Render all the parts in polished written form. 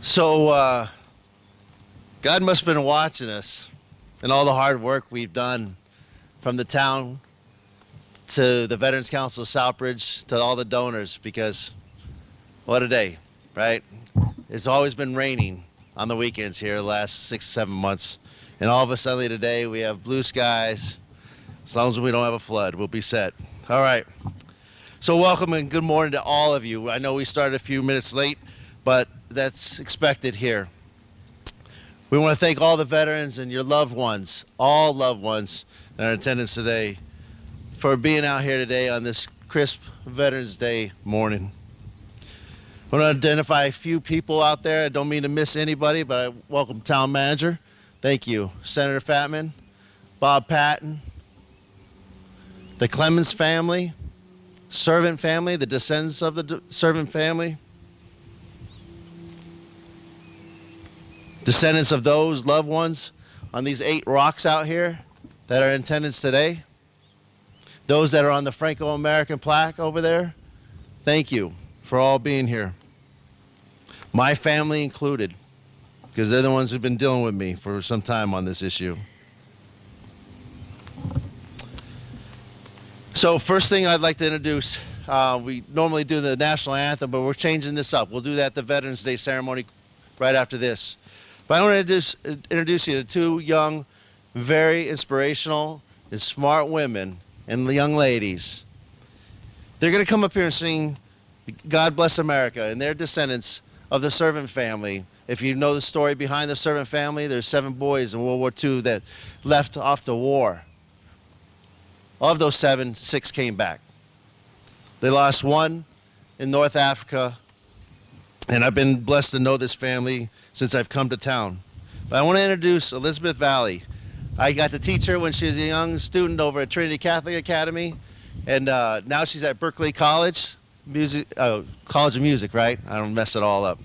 So God must have been watching us and all the hard work we've done from the town to the Veterans Council of Southbridge to all the donors, because what a day, right? It's always been raining on the weekends here the last 6 or 7 months. And all of a sudden today we have blue skies. As long as we don't have a flood, we'll be set. All right. So welcome and good morning to all of you. I know we started a few minutes late, but that's expected here. We want to thank all the veterans and your loved ones, all loved ones that are in attendance today, for being out here today on this crisp Veterans Day morning. I want to identify a few people out there. I don't mean to miss anybody, but I welcome Town Manager. Thank you. Senator Fatman, Bob Patton, the Clemens family, Servant family, the descendants of the Servant family, descendants of those loved ones on these 8 rocks out here that are in attendance today, those that are on the Franco-American plaque over there. Thank you for all being here. My family included, because they're the ones who've been dealing with me for some time on this issue. So first thing I'd like to introduce, we normally do the national anthem, but we're changing this up. We'll do that at the Veterans Day ceremony right after this. But I want to introduce you to 2 young, very inspirational and smart women and young ladies. They're going to come up here and sing God Bless America, and they're descendants of the Servant family. If you know the story behind the Servant family, there's 7 boys in World War II that left off the war. Of those 7, 6 came back. They lost 1 in North Africa, and I've been blessed to know this family since I've come to town. But I want to introduce Elizabeth Valley. I got to teach her when she was a young student over at Trinity Catholic Academy, and now she's at Berkeley College, College of Music, right? I don't mess it all up.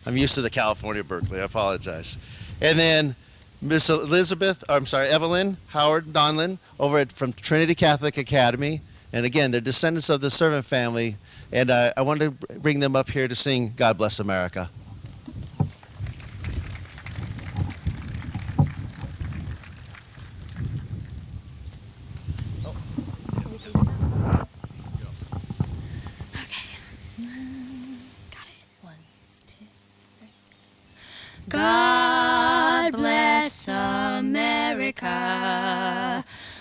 I'm used to the California Berkeley, I apologize. And then Miss Evelyn Howard Donlin over from Trinity Catholic Academy. And again, they're descendants of the Servant family. And I wanted to bring them up here to sing God Bless America. God bless America,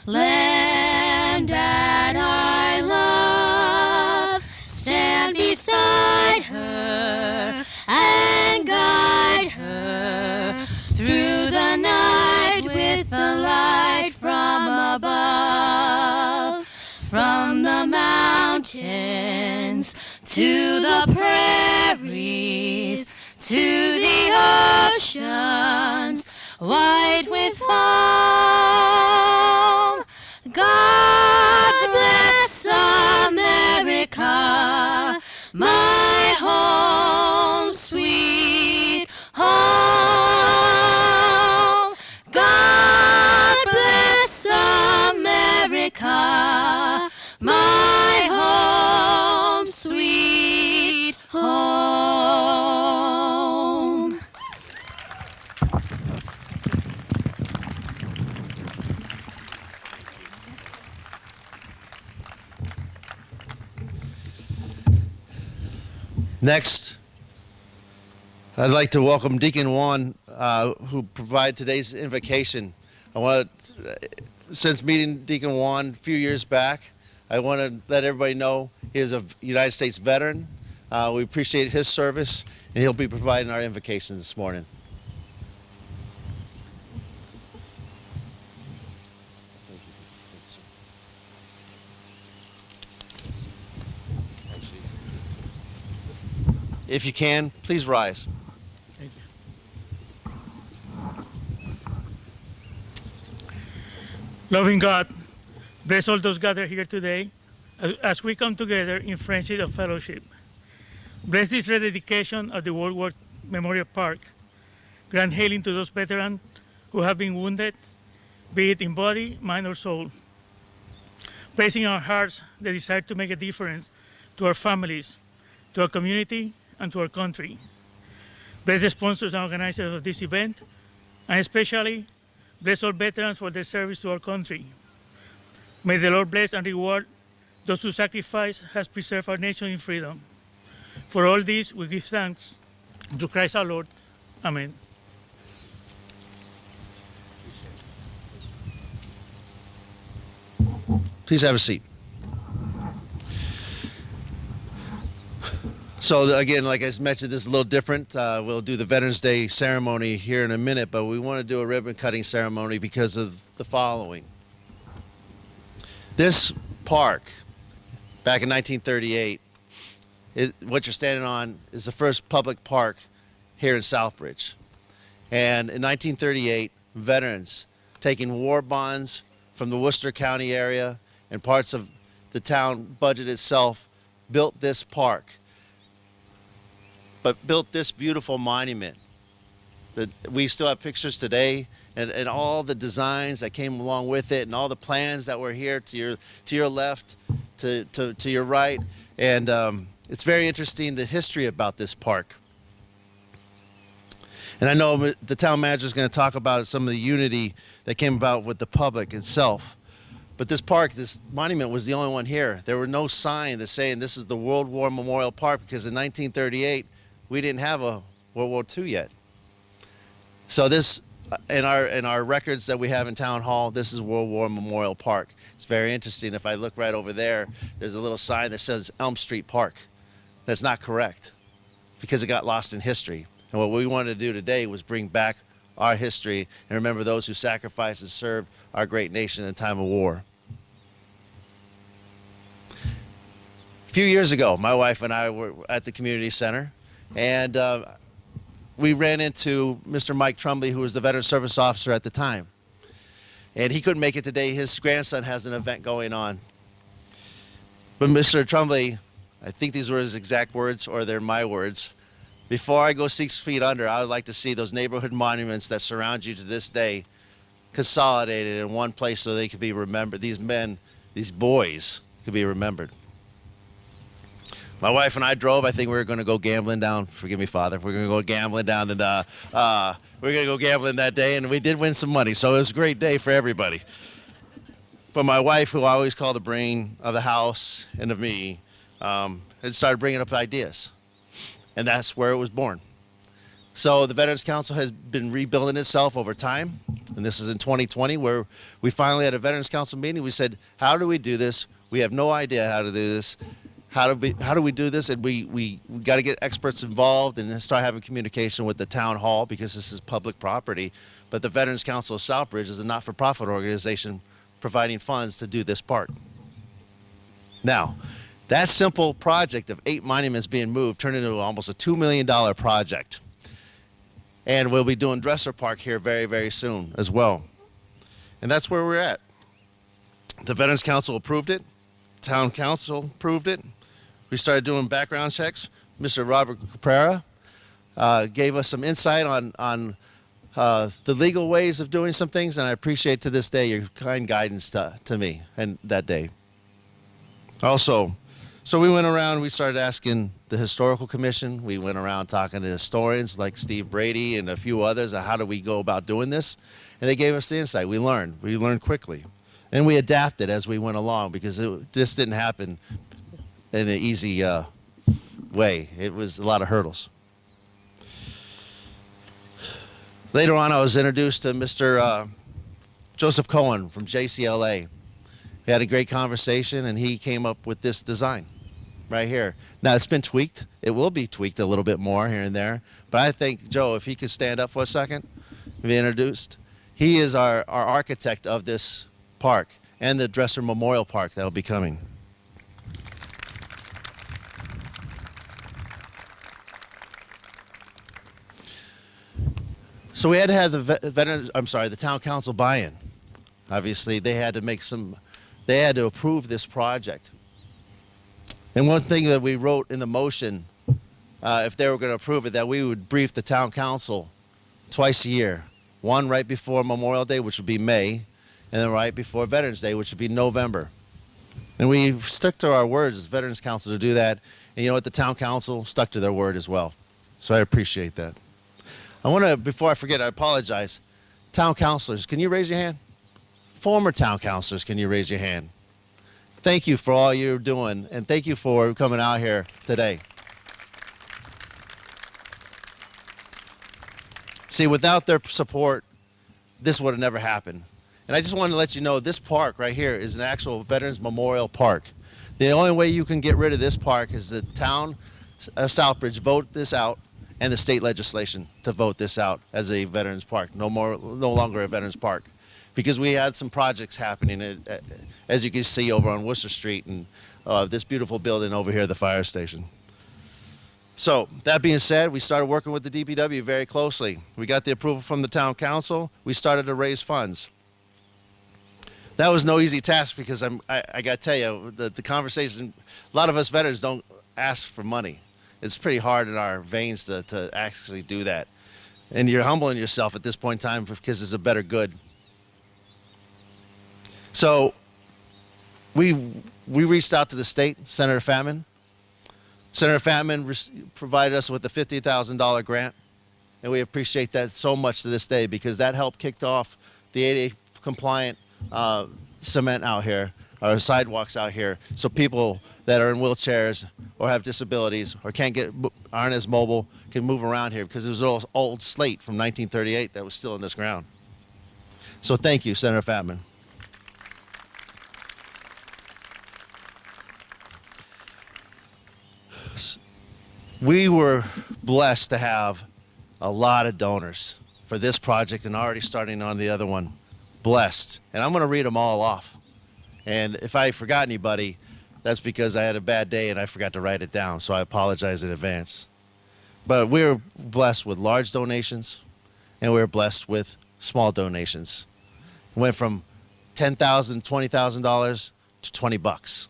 land that I love. Stand beside her and guide her through the night with the light from above. From the mountains to the prairies, to the oceans, white with foam. God bless America, my home, sweet home. God bless America, my home, sweet home. Next, I'd like to welcome Deacon Juan, who provided today's invocation. Since meeting Deacon Juan a few years back, I want to let everybody know he is a United States veteran. We appreciate his service, and he'll be providing our invocation this morning. If you can, please rise. Thank you. Loving God, bless all those gathered here today as we come together in friendship and fellowship. Bless this rededication of the World War Memorial Park. Grant healing to those veterans who have been wounded, be it in body, mind, or soul. Place in our hearts the desire to make a difference to our families, to our community, and to our country. Bless the sponsors and organizers of this event, and especially bless all veterans for their service to our country. May the Lord bless and reward those whose sacrifice has preserved our nation in freedom. For all this, we give thanks to Christ our Lord. Amen. Please have a seat. So again, like I mentioned, this is a little different. We'll do the Veterans Day ceremony here in a minute, but we want to do a ribbon cutting ceremony because of the following. This park, back in 1938, what you're standing on is the first public park here in Southbridge. And in 1938, veterans taking war bonds from the Worcester County area and parts of the town budget itself built this park, but built this beautiful monument that we still have pictures today, and all the designs that came along with it, and all the plans that were here to your left, to your right. And it's very interesting, the history about this park. And I know the town manager is going to talk about some of the unity that came about with the public itself. But this park, this monument, was the only one here. There were no signs that saying this is the World War Memorial Park, because in 1938, we didn't have a World War II yet. So this, in our records that we have in Town Hall, this is World War Memorial Park. It's very interesting. If I look right over there, there's a little sign that says Elm Street Park. That's not correct, because it got lost in history. And what we wanted to do today was bring back our history and remember those who sacrificed and served our great nation in time of war. A few years ago, my wife and I were at the community center, and we ran into Mr. Mike Trumbley, who was the Veteran Service Officer at the time. And he couldn't make it today. His grandson has an event going on. But Mr. Trumbley, I think these were his exact words, or they're my words: before I go 6 feet under, I would like to see those neighborhood monuments that surround you to this day consolidated in one place so they could be remembered. These men, these boys, could be remembered. My wife and I drove. I think we were going to go gambling down. Forgive me, Father. We're going to go gambling down, and we're going to go gambling that day, and we did win some money. So it was a great day for everybody. But my wife, who I always call the brain of the house and of me, had started bringing up ideas, and that's where it was born. So the Veterans Council has been rebuilding itself over time, and this is in 2020, where we finally had a Veterans Council meeting. We said, how do we do this? We have no idea how to do this. How do we do this? And we got to get experts involved and start having communication with the town hall, because this is public property. But the Veterans Council of Southbridge is a not-for-profit organization providing funds to do this park. Now, that simple project of 8 monuments being moved turned into almost a $2 million project. And we'll be doing Dresser Park here very, very soon as well. And that's where we're at. The Veterans Council approved it. Town Council approved it. We started doing background checks. Mr. Robert Caprera gave us some insight on the legal ways of doing some things, and I appreciate to this day your kind guidance to me and that day. Also, so we went around, we started asking the Historical Commission. We went around talking to historians like Steve Brady and a few others on how do we go about doing this, and they gave us the insight. We learned quickly, and we adapted as we went along, because this didn't happen in an easy way. It was a lot of hurdles. Later on, I was introduced to Mr. Joseph Cohen from JCLA. We had a great conversation, and he came up with this design right here. Now, it's been tweaked. It will be tweaked a little bit more here and there. But I think, Joe, if he could stand up for a second, be introduced. He is our architect of this park and the Dresser Memorial Park that will be coming. So we had to have the town council buy-in. Obviously, they had to approve this project. And one thing that we wrote in the motion, if they were going to approve it, that we would brief the town council twice a year. One right before Memorial Day, which would be May, and then right before Veterans Day, which would be November. And we stuck to our words as Veterans Council to do that. And you know what? The town council stuck to their word as well. So I appreciate that. I want to, before I forget, I apologize. Town councilors, can you raise your hand? Former town councilors, can you raise your hand? Thank you for all you're doing, and thank you for coming out here today. See, without their support, this would have never happened. And I just wanted to let you know this park right here is an actual Veterans Memorial Park. The only way you can get rid of this park is the town of Southbridge vote this out, and the state legislation to vote this out as a Veterans Park. No longer a Veterans Park. Because we had some projects happening, as you can see over on Worcester Street, and this beautiful building over here, the fire station. So that being said, we started working with the DPW very closely. We got the approval from the town council. We started to raise funds. That was no easy task because I got to tell you, the conversation, a lot of us veterans don't ask for money. It's pretty hard in our veins to actually do that. And you're humbling yourself at this point in time because it's a better good. So we reached out to the state, Senator Fatman. Senator Fatman provided us with a $50,000 grant, and we appreciate that so much to this day because that helped kick off the ADA compliant cement out here, or sidewalks out here, so people that are in wheelchairs or have disabilities or aren't as mobile can move around here because it was an old slate from 1938 that was still in this ground. So thank you, Senator Fatman. We were blessed to have a lot of donors for this project and already starting on the other one. Blessed. And I'm going to read them all off. And if I forgot anybody, that's because I had a bad day and I forgot to write it down. So I apologize in advance. But we were blessed with large donations and we were blessed with small donations. It went from $10,000, $20,000 to $20.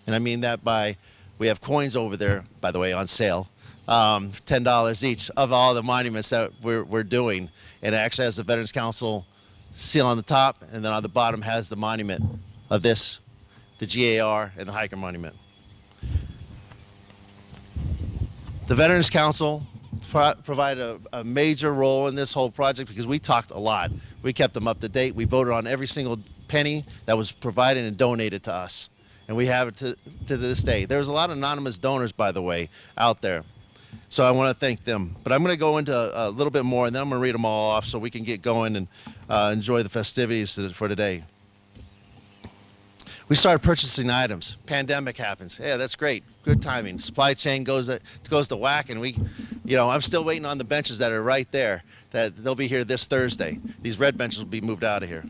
And I mean that by, we have coins over there, by the way, on sale. $10 each of all the monuments that we're doing. And it actually has the Veterans Council seal on the top, and then on the bottom has the monument of this, the GAR and the hiker monument. The Veterans Council provided a major role in this whole project because we talked a lot. We kept them up to date. We voted on every single penny that was provided and donated to us. And we have it to this day. There's a lot of anonymous donors, by the way, out there. So I want to thank them. But I'm going to go into a little bit more, and then I'm going to read them all off so we can get going and enjoy the festivities for today. We started purchasing items. Pandemic happens. Yeah, that's great. Good timing. Supply chain goes to whack, and I'm still waiting on the benches that are right there. That they'll be here this Thursday. These red benches will be moved out of here.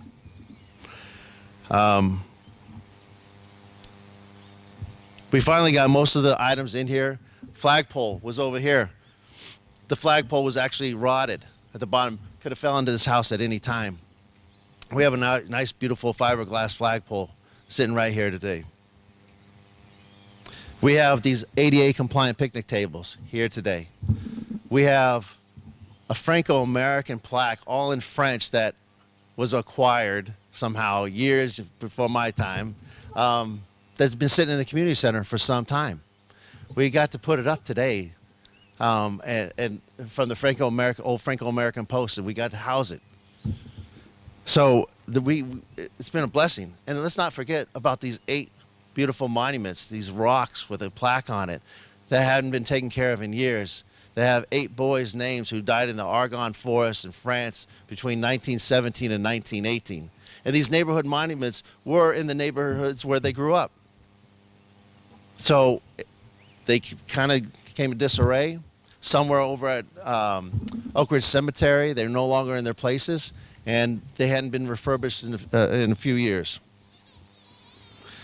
We finally got most of the items in here. Flagpole was over here. The flagpole was actually rotted at the bottom. Could have fell into this house at any time. We have a nice, beautiful fiberglass flagpole sitting right here today. We have these ADA compliant picnic tables here today. We have a Franco-American plaque, all in French, that was acquired somehow years before my time, that's been sitting in the community center for some time. We got to put it up today, and from the old Franco-American Post, and we got to house it. So it's been a blessing. And let's not forget about these 8 beautiful monuments, these rocks with a plaque on it that hadn't been taken care of in years. They have 8 boys' names who died in the Argonne Forest in France between 1917 and 1918. And these neighborhood monuments were in the neighborhoods where they grew up. So they kind of came in disarray. Somewhere over at Oak Ridge Cemetery, they're no longer in their places, and they hadn't been refurbished in a few years.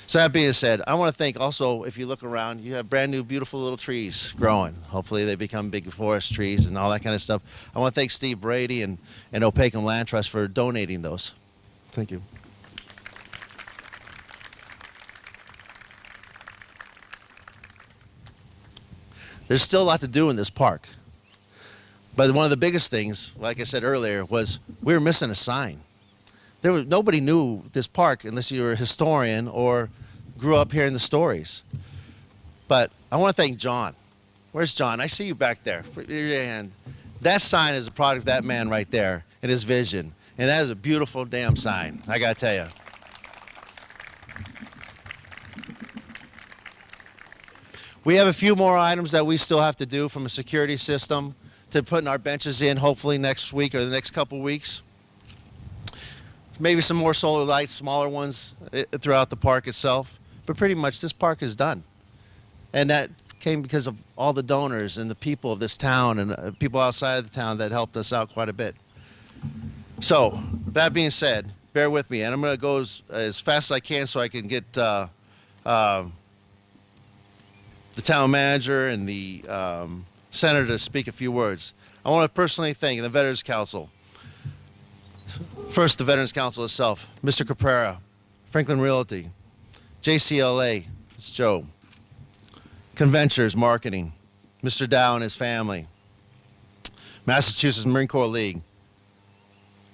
So that being said, I want to thank also, if you look around, you have brand new, beautiful little trees growing. Hopefully they become big forest trees and all that kind of stuff. I want to thank Steve Brady and Opakam Land Trust for donating those. Thank you. There's still a lot to do in this park. But one of the biggest things, like I said earlier, was we were missing a sign. Nobody knew this park unless you were a historian or grew up hearing the stories. But I want to thank John. Where's John? I see you back there. Raise your hand. That sign is a product of that man right there and his vision. And that is a beautiful damn sign, I gotta tell you. We have a few more items that we still have to do, from a security system to putting our benches in hopefully next week or the next couple weeks. Maybe some more solar lights, smaller ones throughout the park itself. But pretty much this park is done. And that came because of all the donors and the people of this town and people outside of the town that helped us out quite a bit. So, that being said, bear with me. And I'm going to go as fast as I can so I can get the town manager and the senator to speak a few words. I want to personally thank the Veterans Council. First, the Veterans Council itself, Mr. Caprera, Franklin Realty, JCLA, it's Joe, Conventures Marketing, Mr. Dow and his family, Massachusetts Marine Corps League,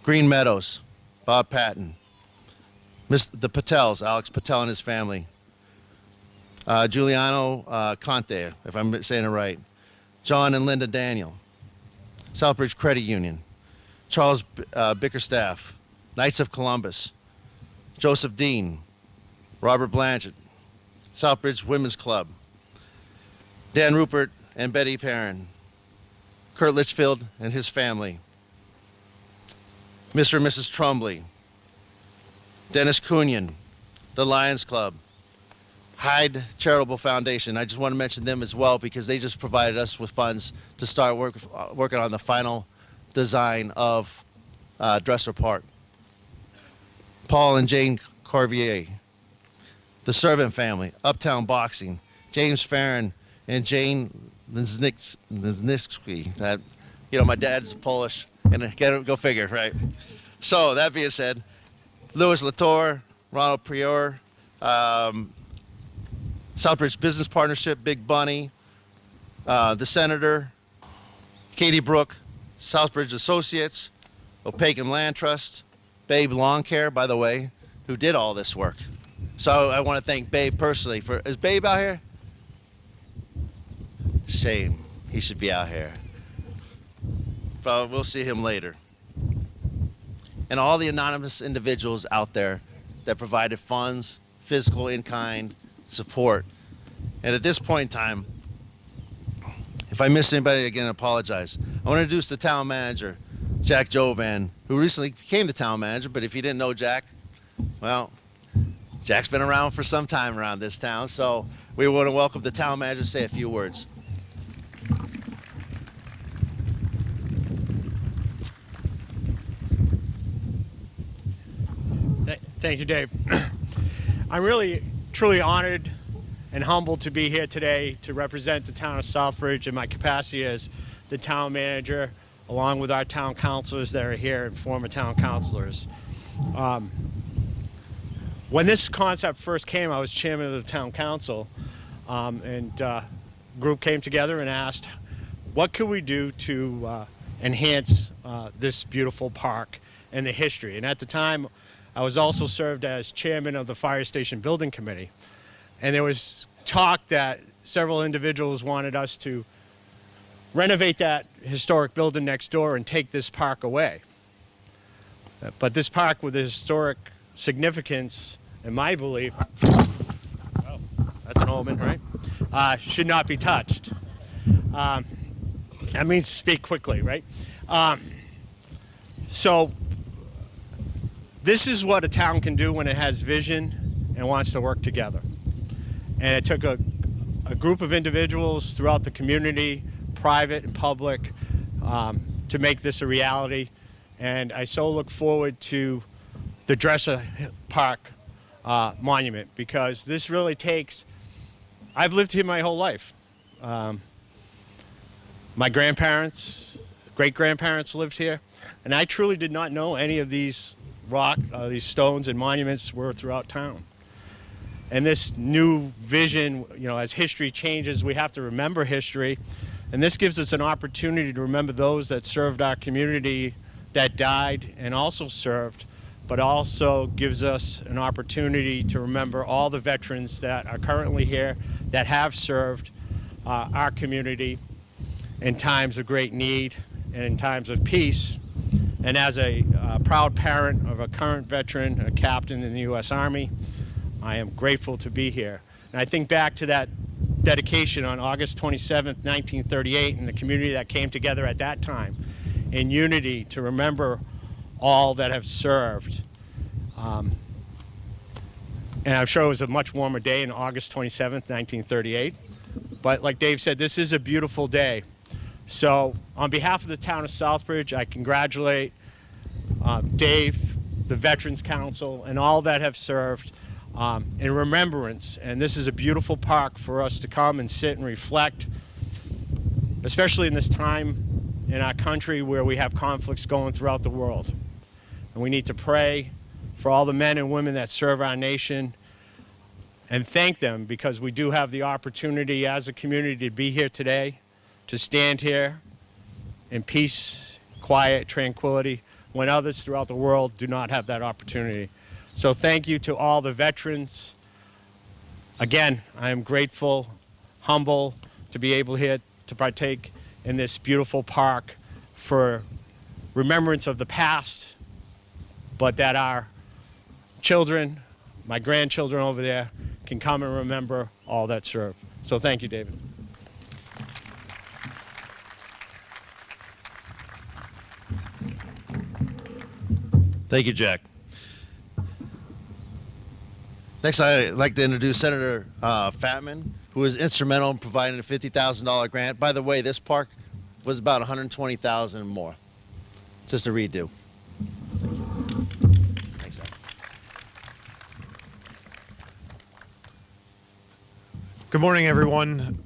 Green Meadows, Bob Patton, the Patels, Alex Patel and his family, Giuliano Conte, if I'm saying it right, John and Linda Daniel, Southbridge Credit Union, Charles Bickerstaff, Knights of Columbus, Joseph Dean, Robert Blanchett, Southbridge Women's Club, Dan Rupert and Betty Perrin, Kurt Litchfield and his family, Mr. and Mrs. Trumbley, Dennis Cunyon, the Lions Club, Hyde Charitable Foundation. I just want to mention them as well because they just provided us with funds to start working on the final design of Dresser Park. Paul and Jane Carvier, the Servant family, Uptown Boxing, James Farron and Jane Liznicki. That, you know, my dad's Polish, and go figure, right? So that being said, Louis Latour, Ronald Prior, Southbridge Business Partnership, Big Bunny, the Senator, Katie Brook, Southbridge Associates, Opacan Land Trust, Babe Lawn Care, by the way, who did all this work. So I want to thank Babe personally for, is Babe out here? Shame, he should be out here. But we'll see him later. And all the anonymous individuals out there that provided funds, physical, in-kind support. And at this point in time, if I miss anybody, again, I apologize. I want to introduce the town manager, Jack Jovan, who recently became the town manager. But if you didn't know Jack, well, Jack's been around for some time around this town. So we want to welcome the town manager to say a few words. Thank you, Dave. I'm really, truly honored and humbled to be here today to represent the town of Southbridge in my capacity as the town manager, along with our town councilors that are here and former town councilors. When this concept first came, I was chairman of the town council, and a group came together and asked, what could we do to enhance this beautiful park and the history? And at the time, I was also served as chairman of the fire station building committee. And there was talk that several individuals wanted us to renovate that historic building next door and take this park away. But this park with the historic significance, in my belief, oh, that's an omen, right? Should not be touched. That means speak quickly, right? So this is what a town can do when it has vision and wants to work together. And it took a group of individuals throughout the community, private and public, to make this a reality. And I so look forward to the Dresser Park monument, because this really takes, I've lived here my whole life. My grandparents, great-grandparents lived here, and I truly did not know any of these these stones and monuments were throughout town. And this new vision, you know, as history changes, we have to remember history. And this gives us an opportunity to remember those that served our community, that died and also served, but also gives us an opportunity to remember all the veterans that are currently here, that have served our community in times of great need, and in times of peace. And as a proud parent of a current veteran, a captain in the U.S. Army, I am grateful to be here. And I think back to that dedication on August 27th, 1938, and the community that came together at that time in unity to remember all that have served. And I'm sure it was a much warmer day on August 27th, 1938. But like Dave said, this is a beautiful day. So on behalf of the town of Southbridge, I congratulate Dave, the Veterans Council, and all that have served in remembrance. And this is a beautiful park for us to come and sit and reflect, especially in this time in our country where we have conflicts going throughout the world. And we need to pray for all the men and women that serve our nation and thank them, because we do have the opportunity as a community to be here today, to stand here in peace, quiet, tranquility, when others throughout the world do not have that opportunity. So thank you to all the veterans. Again, I am grateful, humble to be able here to partake in this beautiful park for remembrance of the past, but that our children, my grandchildren over there, can come and remember all that served. So thank you, David. Thank you, Jack. Next, I'd like to introduce Senator Fatman, who was instrumental in providing a $50,000 grant. By the way, this park was about $120,000 more. Just a redo. Thanks, Zach. Good morning, everyone.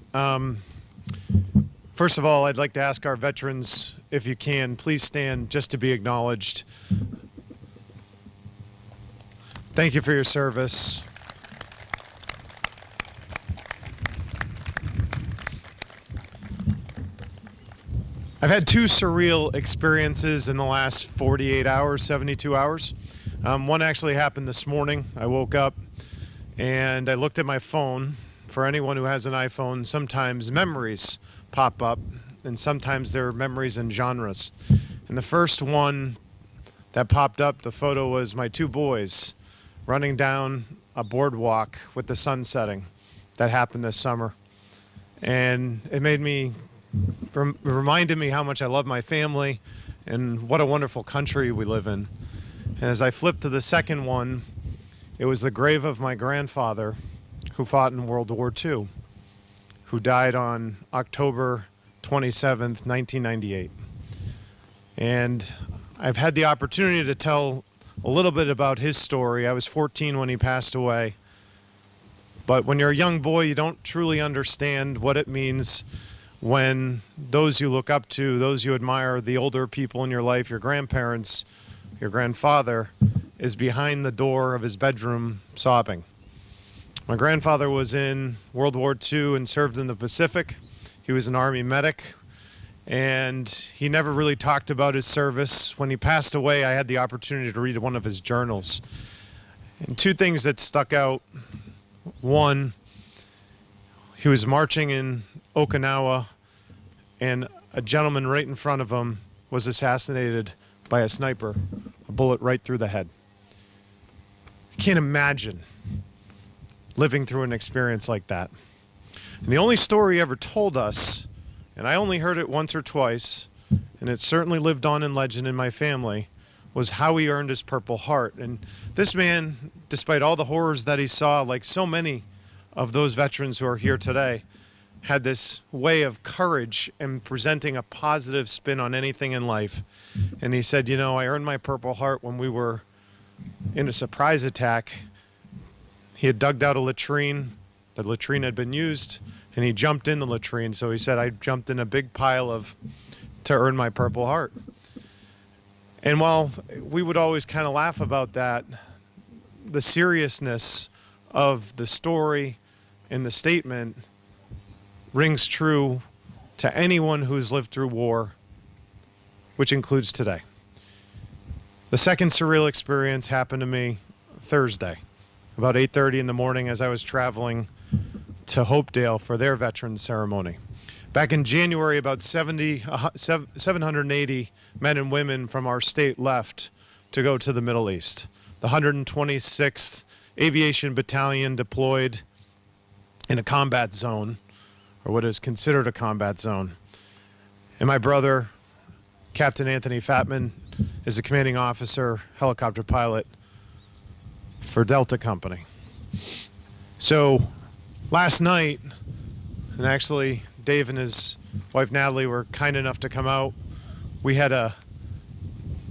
First of all, I'd like to ask our veterans, if you can, please stand just to be acknowledged. Thank you for your service. I've had two surreal experiences in the last 48 hours, 72 hours. One actually happened this morning. I woke up and I looked at my phone. For anyone who has an iPhone, sometimes memories pop up, and sometimes they're memories in genres. And the first one that popped up, the photo was my two boys running down a boardwalk with the sun setting. That happened this summer. And it reminded me how much I love my family and what a wonderful country we live in. And as I flipped to the second one, it was the grave of my grandfather, who fought in World War II, who died on October 27th, 1998. And I've had the opportunity to tell a little bit about his story. I was 14 when he passed away. But when you're a young boy, you don't truly understand what it means when those you look up to, those you admire, the older people in your life, your grandparents, your grandfather, is behind the door of his bedroom sobbing. My grandfather was in World War II and served in the Pacific. He was an Army medic, and he never really talked about his service. When he passed away, I had the opportunity to read one of his journals. And two things that stuck out. One, he was marching in Okinawa, and a gentleman right in front of him was assassinated by a sniper, a bullet right through the head. I can't imagine living through an experience like that. And the only story he ever told us, and I only heard it once or twice, and it certainly lived on in legend in my family, was how he earned his Purple Heart. And this man, despite all the horrors that he saw, like so many of those veterans who are here today, had this way of courage and presenting a positive spin on anything in life. And he said, you know, I earned my Purple Heart when we were in a surprise attack. He had dug out a latrine. The latrine had been used, and he jumped in the latrine. So he said, I jumped in a big pile to earn my Purple Heart. And while we would always kind of laugh about that, the seriousness of the story and the statement rings true to anyone who's lived through war, which includes today. The second surreal experience happened to me Thursday, about 8:30 in the morning as I was traveling to Hopedale for their veterans ceremony. Back in January, about 780 men and women from our state left to go to the Middle East. The 126th Aviation Battalion deployed in a combat zone, or what is considered a combat zone. And my brother, Captain Anthony Fatman, is a commanding officer, helicopter pilot for Delta Company. So last night, and actually Dave and his wife Natalie were kind enough to come out, we had a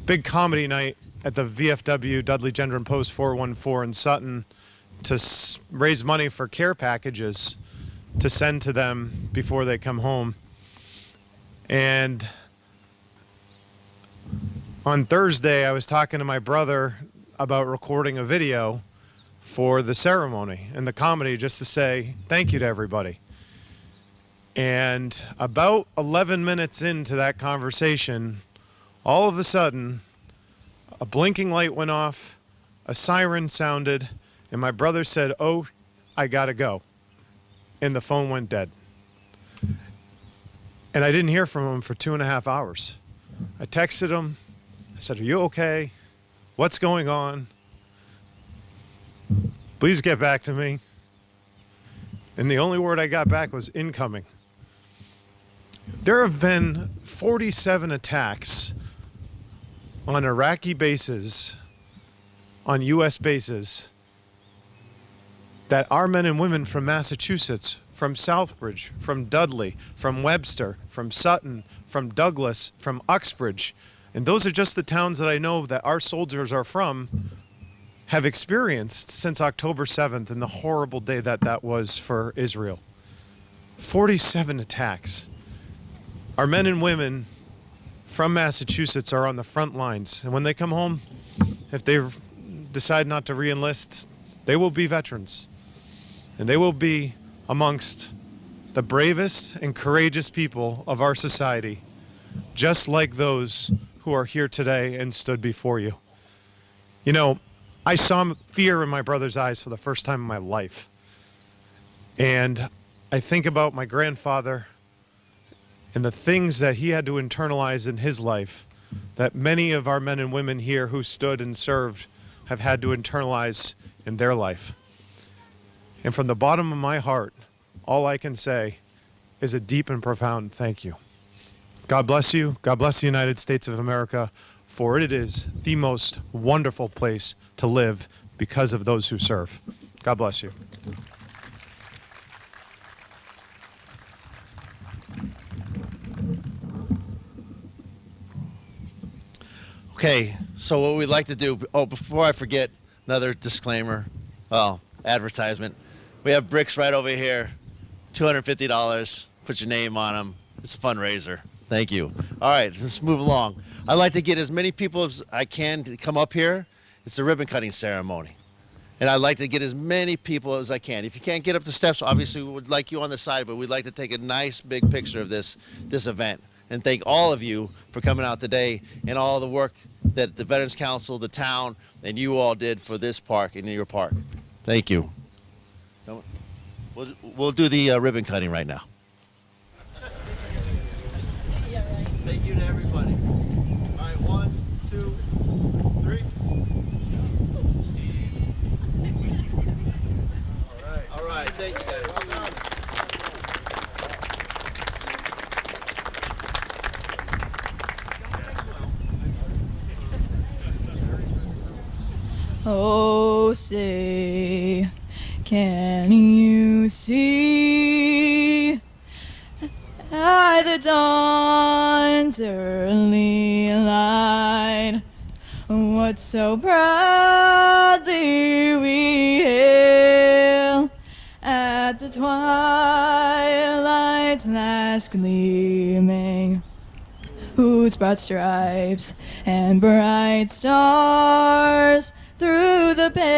big comedy night at the VFW Dudley Gendron Post 414 in Sutton to raise money for care packages to send to them before they come home. And on Thursday, I was talking to my brother about recording a video for the ceremony and the comedy just to say thank you to everybody. And about 11 minutes into that conversation, all of a sudden, a blinking light went off, a siren sounded, and my brother said, "Oh, I gotta go." And the phone went dead. And I didn't hear from him for 2.5 hours. I texted him. I said, "Are you okay? What's going on? Please get back to me." And the only word I got back was incoming. There have been 47 attacks on Iraqi bases, on U.S. bases, that our men and women from Massachusetts, from Southbridge, from Dudley, from Webster, from Sutton, from Douglas, from Uxbridge, and those are just the towns that I know that our soldiers are from, have experienced since October 7th and the horrible day that that was for Israel. 47 attacks. Our men and women from Massachusetts are on the front lines, and when they come home, if they decide not to re-enlist, they will be veterans, and they will be amongst the bravest and courageous people of our society, just like those who are here today and stood before you. You know, I saw fear in my brother's eyes for the first time in my life. And I think about my grandfather and the things that he had to internalize in his life that many of our men and women here who stood and served have had to internalize in their life. And from the bottom of my heart, all I can say is a deep and profound thank you. God bless you. God bless the United States of America, for it is the most wonderful place to live because of those who serve. God bless you. Okay, so what we'd like to do, before I forget, another disclaimer, advertisement. We have bricks right over here, $250, put your name on them. It's a fundraiser. Thank you. All right, let's move along. I'd like to get as many people as I can to come up here. It's a ribbon cutting ceremony. And I'd like to get as many people as I can. If you can't get up the steps, obviously we would like you on the side, but we'd like to take a nice big picture of this event. And thank all of you for coming out today and all the work that the Veterans Council, the town, and you all did for this park and your park. Thank you. We'll do the ribbon cutting right now. Thank you to everybody. All right, 1, 2, 3. All right, thank you guys. Oh, say, can you see by the dawn's early light what so proudly we hail at the twilight's last gleaming, whose broad stripes and bright stars through the perilous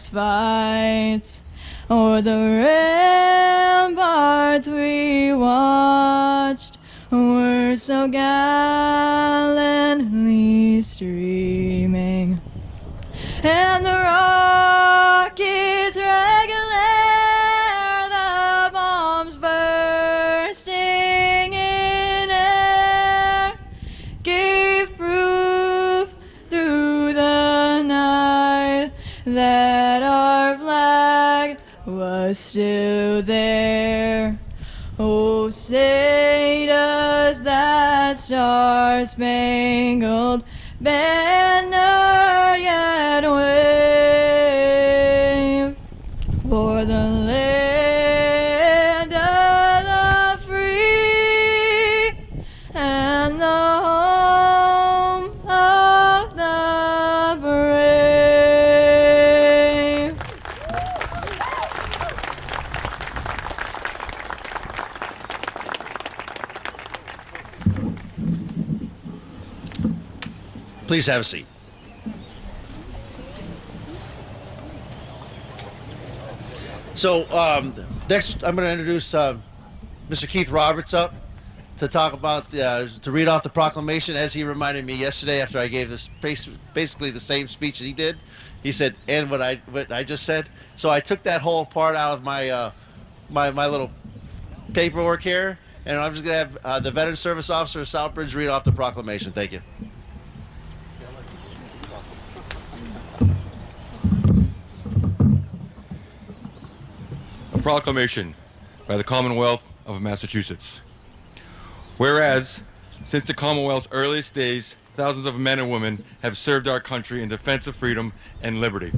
fights o'er the ramparts we watched were so gallantly streaming, and the rockets regular, the bombs was still there. Oh, say does that star-spangled banner yet wave for the land of the free and the home of the brave. Please have a seat. So next, I'm going to introduce Mr. Keith Roberts up to talk about to read off the proclamation, as he reminded me yesterday after I gave this basically the same speech that he did. He said, "And what I just said." So I took that whole part out of my my little paperwork here, and I'm just going to have the Veteran Service Officer of Southbridge read off the proclamation. Thank you. A proclamation by the Commonwealth of Massachusetts. Whereas, since the Commonwealth's earliest days, thousands of men and women have served our country in defense of freedom and liberty.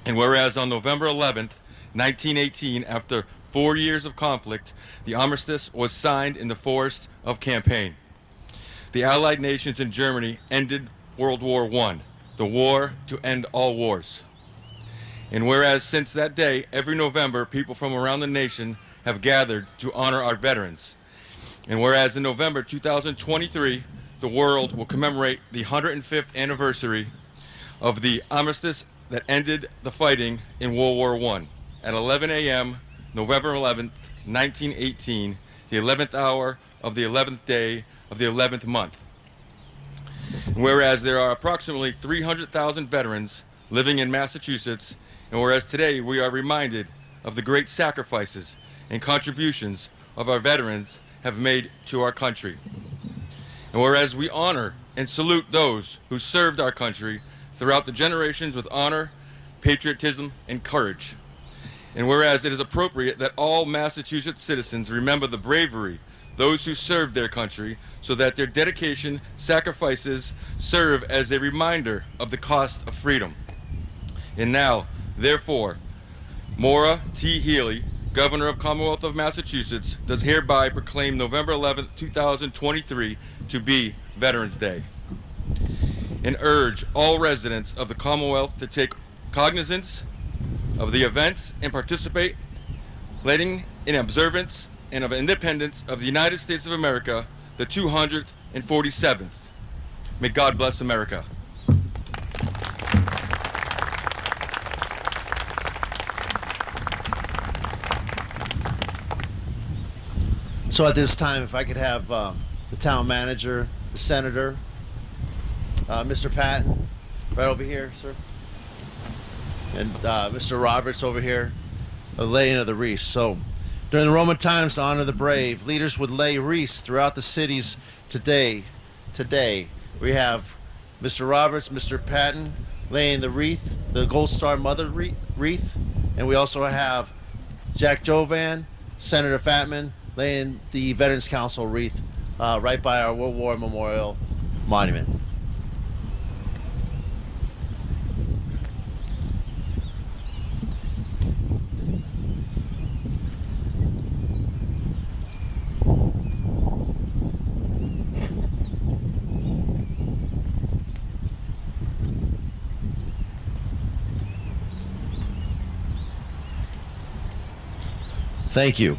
And whereas on November 11th, 1918, after 4 years of conflict, the armistice was signed in the Forest of Campaign. The Allied nations in Germany ended World War I, the war to end all wars. And whereas since that day, every November, people from around the nation have gathered to honor our veterans. And whereas in November 2023, the world will commemorate the 105th anniversary of the armistice that ended the fighting in World War I at 11 a.m., November 11th, 1918, the 11th hour of the 11th day of the 11th month. And whereas there are approximately 300,000 veterans living in Massachusetts, and whereas today we are reminded of the great sacrifices and contributions of our veterans have made to our country. And whereas we honor and salute those who served our country throughout the generations with honor, patriotism, and courage. And whereas it is appropriate that all Massachusetts citizens remember the bravery, those who served their country, so that their dedication, sacrifices serve as a reminder of the cost of freedom. And now, therefore, Maura T. Healey, Governor of Commonwealth of Massachusetts, does hereby proclaim November 11, 2023 to be Veterans Day, and urge all residents of the Commonwealth to take cognizance of the events and participate, letting in observance and of independence of the United States of America, the 247th. May God bless America. So at this time, if I could have the town manager, the senator, Mr. Patton, right over here, sir, and Mr. Roberts over here, the laying of the wreaths. So during the Roman times, to honor the brave, leaders would lay wreaths throughout the cities today. Today, we have Mr. Roberts, Mr. Patton laying the wreath, the Gold Star Mother wreath, and we also have Jack Jovan, Senator Fatman, laying the Veterans Council wreath right by our World War Memorial Monument. Thank you.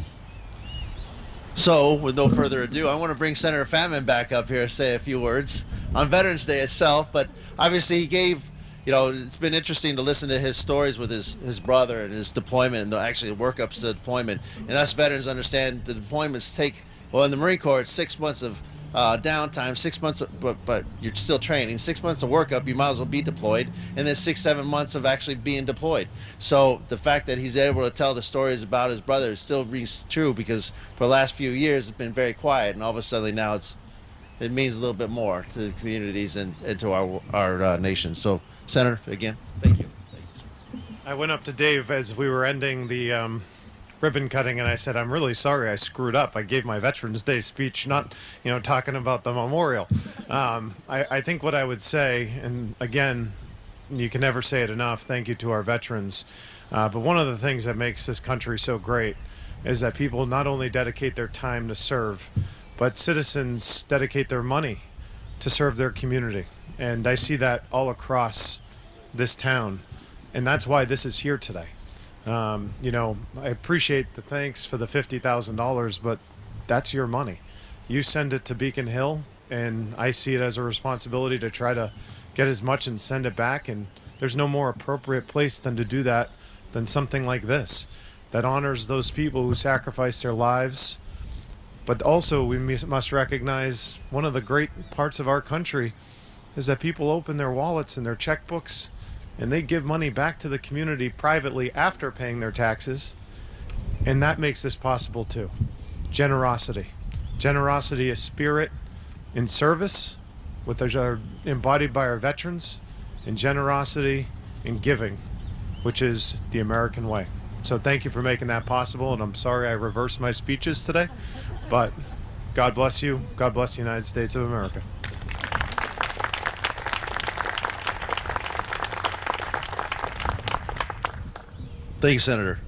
So, with no further ado, I want to bring Senator Fatman back up here to say a few words on Veterans Day itself. But obviously, he gave, it's been interesting to listen to his stories with his brother and his deployment and actually the workups to the deployment. And us veterans understand the deployments take, well, in the Marine Corps, it's 6 months of downtime, 6 months, but you're still training. 6 months of workup, you might as well be deployed, and then 6-7 months of actually being deployed. So the fact that he's able to tell the stories about his brother still rings true, because for the last few years it's been very quiet, and all of a sudden now it means a little bit more to the communities and to our nation. So, Senator, again, thank you. I went up to Dave as we were ending the ribbon cutting, and I said, I'm really sorry I screwed up. I gave my Veterans Day speech not, talking about the memorial. I think what I would say, and again, you can never say it enough, thank you to our veterans. But one of the things that makes this country so great is that people not only dedicate their time to serve, but citizens dedicate their money to serve their community. And I see that all across this town. And that's why this is here today. I appreciate the thanks for the $50,000, but that's your money. You send it to Beacon Hill, and I see it as a responsibility to try to get as much and send it back. And there's no more appropriate place than to do that than something like this that honors those people who sacrificed their lives. But also we must recognize one of the great parts of our country is that people open their wallets and their checkbooks and they give money back to the community privately after paying their taxes. And that makes this possible too. Generosity. Generosity is spirit in service, which are embodied by our veterans, and generosity in giving, which is the American way. So thank you for making that possible, and I'm sorry I reversed my speeches today, but God bless you. God bless the United States of America. Thank you, Senator.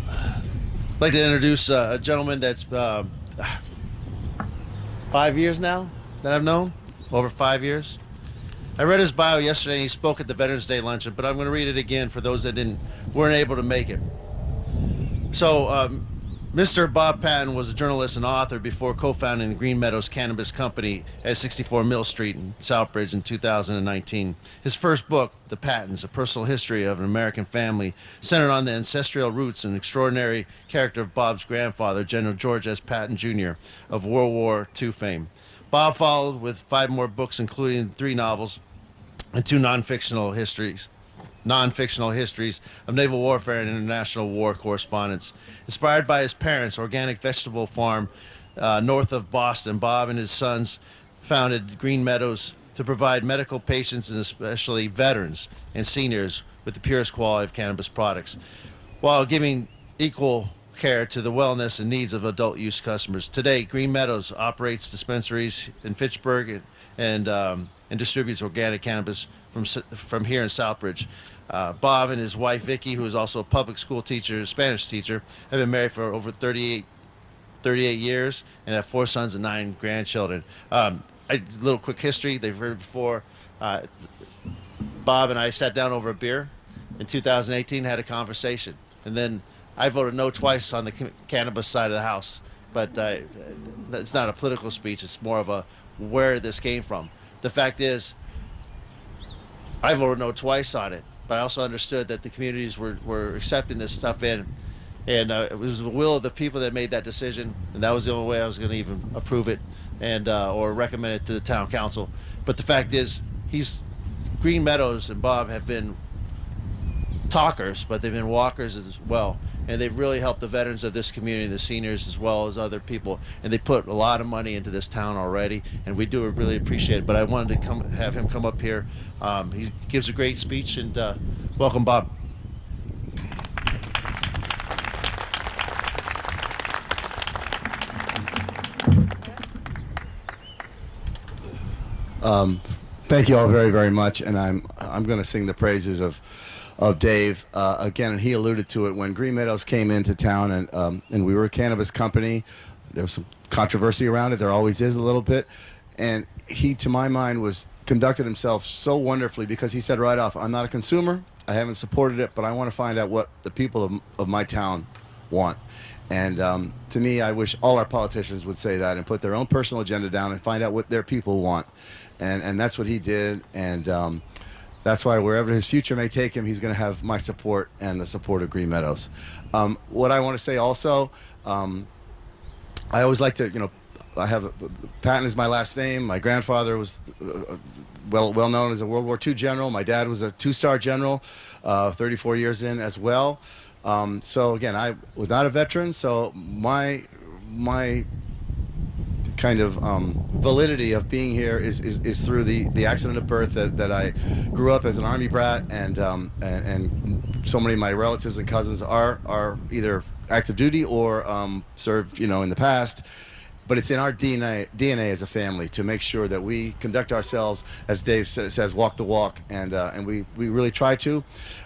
I'd like to introduce a gentleman that's 5 years now that I've known, over 5 years. I read his bio yesterday, and he spoke at the Veterans Day luncheon, but I'm going to read it again for those that weren't able to make it. So, Mr. Bob Patton was a journalist and author before co-founding the Green Meadows Cannabis Company at 64 Mill Street in Southbridge in 2019. His first book, The Pattons, A Personal History of an American Family, centered on the ancestral roots and extraordinary character of Bob's grandfather, General George S. Patton Jr. of World War II fame. Bob followed with 5 more books, including 3 novels and 2 non-fictional histories of naval warfare and international war correspondence. Inspired by his parents' organic vegetable farm north of Boston, Bob and his sons founded Green Meadows to provide medical patients and especially veterans and seniors with the purest quality of cannabis products, while giving equal care to the wellness and needs of adult use customers. Today, Green Meadows operates dispensaries in Fitchburg and distributes organic cannabis from here in Southbridge. Bob and his wife Vicky, who is also a public school teacher, Spanish teacher, have been married for over 38 years and have 4 sons and 9 grandchildren. A little quick history, they've heard it before. Bob and I sat down over a beer in 2018, had a conversation, and then I voted no twice on the cannabis side of the house. But it's not a political speech, it's more of a where this came from. The fact is, I voted no twice on it, but I also understood that the communities were accepting this stuff in, and it was the will of the people that made that decision, and that was the only way I was going to even approve it and or recommend it to the town council. But the fact is, Green Meadows and Bob have been talkers, but they've been walkers as well, and they've really helped the veterans of this community, the seniors, as well as other people, and they put a lot of money into this town already, and we do really appreciate it. But I wanted to have him come up here. He gives a great speech, and welcome, Bob. Thank you all very, very much, and I'm going to sing the praises of Dave again. And he alluded to it when Green Meadows came into town, and we were a cannabis company. There was some controversy around it. There always is a little bit, and he, to my mind, conducted himself so wonderfully because he said right off, "I'm not a consumer. I haven't supported it, but I want to find out what the people of my town want." And to me, I wish all our politicians would say that and put their own personal agenda down and find out what their people want. And that's what he did, and that's why wherever his future may take him, he's going to have my support and the support of Green Meadows. What I want to say also, I always like to, Patton is my last name. My grandfather was well known as a World War II general. My dad was a 2-star general, 34 years in as well. So again, I was not a veteran, so my kind of validity of being here is through the accident of birth that I grew up as an Army brat, and so many of my relatives and cousins are either active duty or served, in the past. But it's in our DNA as a family to make sure that we conduct ourselves, as Dave says, walk the walk, and we really try to.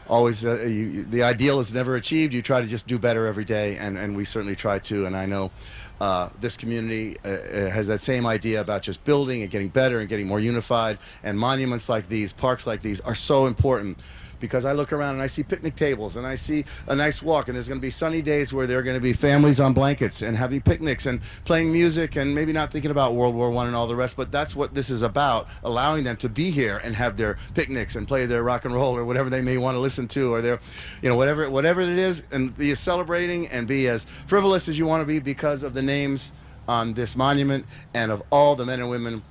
Always, the ideal is never achieved. You try to just do better every day, and we certainly try to. And I know this community has that same idea about just building and getting better and getting more unified. And monuments like these, parks like these, are so important. Because I look around and I see picnic tables and I see a nice walk, and there's going to be sunny days where there are going to be families on blankets and having picnics and playing music and maybe not thinking about World War I and all the rest, but that's what this is about, allowing them to be here and have their picnics and play their rock and roll or whatever they may want to listen to, or their, whatever it is, and be as celebrating and be as frivolous as you want to be because of the names on this monument and of all the men and women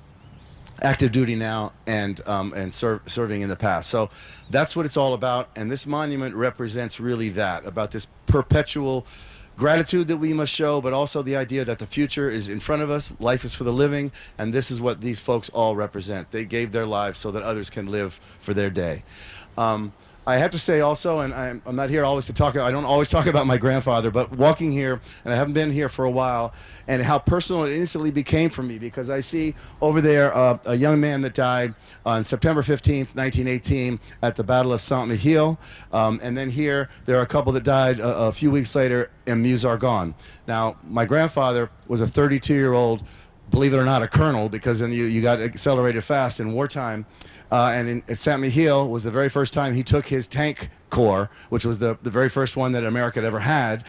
active duty now and serving in the past. So that's what it's all about, and this monument represents really that, about this perpetual gratitude that we must show, but also the idea that the future is in front of us, life is for the living, and this is what these folks all represent. They gave their lives so that others can live for their day. I have to say also, and I'm not here always to talk, I don't always talk about my grandfather, but walking here, and I haven't been here for a while, and how personal it instantly became for me, because I see over there a young man that died on September 15th, 1918 at the Battle of Saint-Mihiel, and then here there are a couple that died a few weeks later in Meuse-Argonne. Now, my grandfather was a 32-year-old, believe it or not, a colonel, because then you got accelerated fast in wartime. And at Saint-Mihiel was the very first time he took his tank corps, which was the very first one that America had ever had,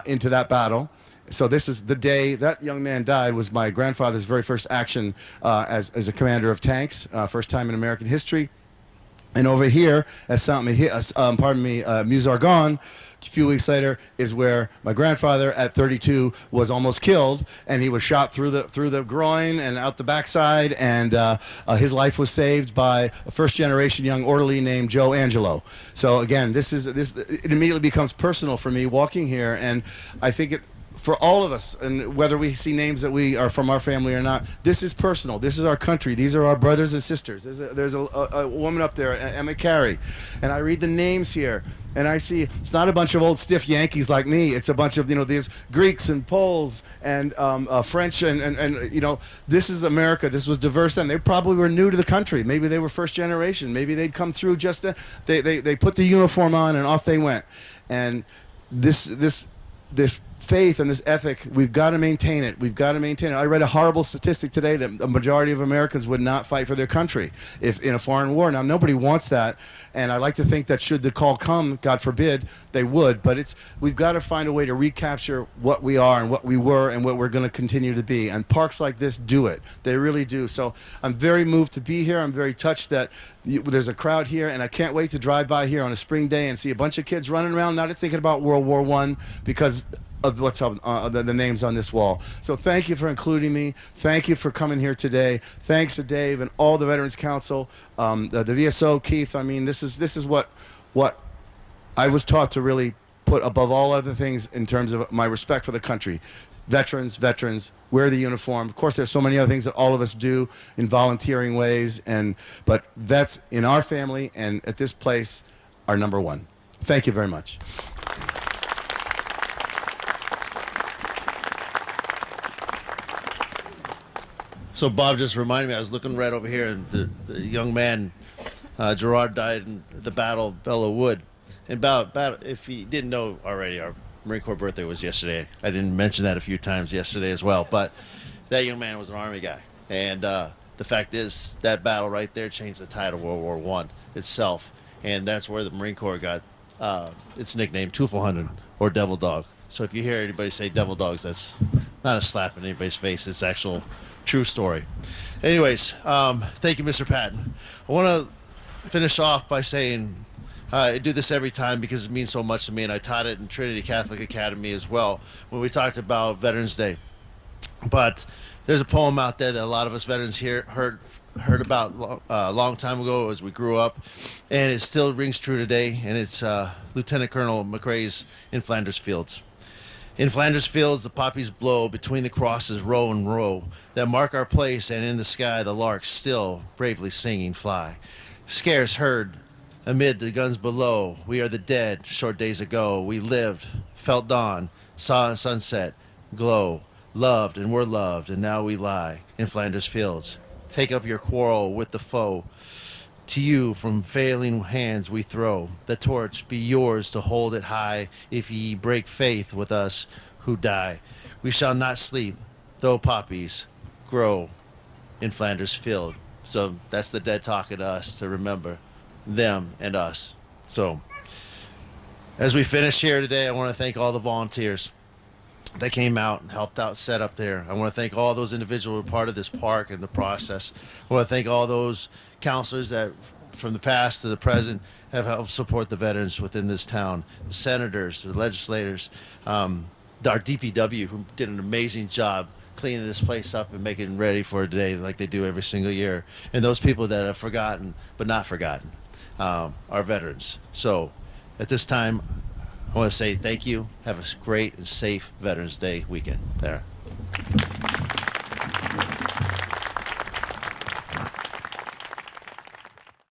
into that battle. So this is the day that young man died, was my grandfather's very first action as a commander of tanks, first time in American history. And over here at Meuse-Argonne, a few weeks later, is where my grandfather at 32 was almost killed, and he was shot through the groin and out the backside, and his life was saved by a first-generation young orderly named Joe Angelo. So again, it immediately becomes personal for me walking here, and I think it. For all of us, and whether we see names that we are from our family or not, this is personal. This is our country. These are our brothers and sisters. There's a woman up there, Emma Carey, and I read the names here, and I see it's not a bunch of old stiff Yankees like me. It's a bunch of these Greeks and Poles and French and this is America. This was diverse then. They probably were new to the country. Maybe they were first generation. Maybe they'd come through just then. They put the uniform on and off they went. And this faith and this ethic, we've got to maintain it. We've got to maintain it. I read a horrible statistic today that a majority of Americans would not fight for their country if in a foreign war. Now, nobody wants that, and I like to think that should the call come, God forbid, they would. But we've got to find a way to recapture what we are and what we were and what we're going to continue to be. And parks like this do it. They really do. So I'm very moved to be here. I'm very touched that there's a crowd here, and I can't wait to drive by here on a spring day and see a bunch of kids running around, not thinking about World War I, because of what's up, the names on this wall. So thank you for including me. Thank you for coming here today. Thanks to Dave and all the Veterans Council, the VSO, Keith. I mean, this is what I was taught to really put above all other things in terms of my respect for the country. Veterans, wear the uniform. Of course, there's so many other things that all of us do in volunteering ways, but vets in our family and at this place are number one. Thank you very much. So Bob just reminded me, I was looking right over here, and the young man, Gerard, died in the Battle of Belleau Wood. And if you didn't know already, our Marine Corps birthday was yesterday. I didn't mention that a few times yesterday as well, but that young man was an Army guy. And the fact is, that battle right there changed the tide of World War I itself. And that's where the Marine Corps got its nickname, Teufelhunden, or Devil Dog. So if you hear anybody say Devil Dogs, that's not a slap in anybody's face. It's actual true story. Anyways, thank you, Mr. Patton. I want to finish off by saying I do this every time because it means so much to me, and I taught it in Trinity Catholic Academy as well when we talked about Veterans Day. But there's a poem out there that a lot of us veterans here heard about a long time ago as we grew up, and it still rings true today, and it's Lieutenant Colonel McRae's In Flanders Fields. In Flanders fields the poppies blow, between the crosses row and row that mark our place, and in the sky the larks still bravely singing fly. Scarce heard amid the guns below, we are the dead, short days ago. We lived, felt dawn, saw sunset, glow, loved and were loved, and now we lie in Flanders fields. Take up your quarrel with the foe. To you from failing hands we throw the torch, be yours to hold it high. If ye break faith with us who die, we shall not sleep, though poppies grow in Flanders field. So that's the dead talking to us, to remember them and us. So as we finish here today, I want to thank all the volunteers that came out and helped out set up there. I want to thank all those individuals who were part of this park and the process. I want to thank all those counselors that from the past to the present have helped support the veterans within this town, the senators, the legislators, our DPW, who did an amazing job cleaning this place up and making it ready for today like they do every single year, and those people that have forgotten but not forgotten, our veterans. So at this time, I want to say thank you. Have a great and safe Veterans Day weekend. There.